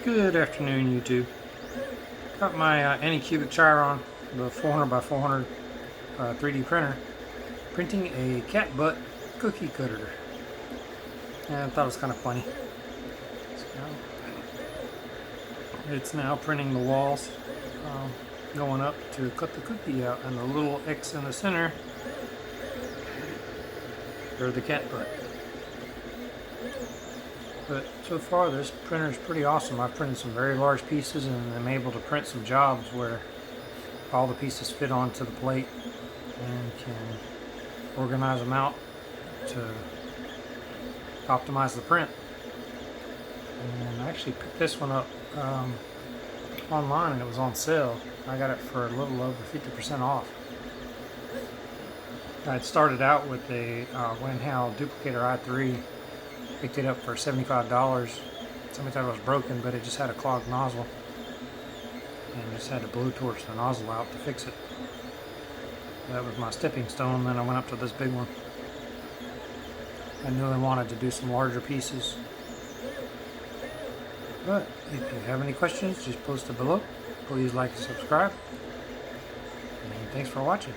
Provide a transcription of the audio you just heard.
Good afternoon, YouTube. Got my Anycubic Chiron, the 400 by 400 3D printer, printing a cat butt cookie cutter. And I thought it was kind of funny. It's now printing the walls, going up to cut the cookie out, and the little X in the center, they're the cat butt. But so far this printer is pretty awesome. I've printed some very large pieces and I'm able to print some jobs where all the pieces fit onto the plate and can organize them out to optimize the print. And I actually picked this one up online and it was on sale. I got it for a little over 50% off. I had started out with a Wanhao Duplicator i3. Picked it up for $75. Somebody thought it was broken, but it just had a clogged nozzle. And just had to blowtorch the nozzle out to fix it. That was my stepping stone. Then I went up to this big one. I knew I wanted to do some larger pieces. But if you have any questions, just post it below. Please like and subscribe. And thanks for watching.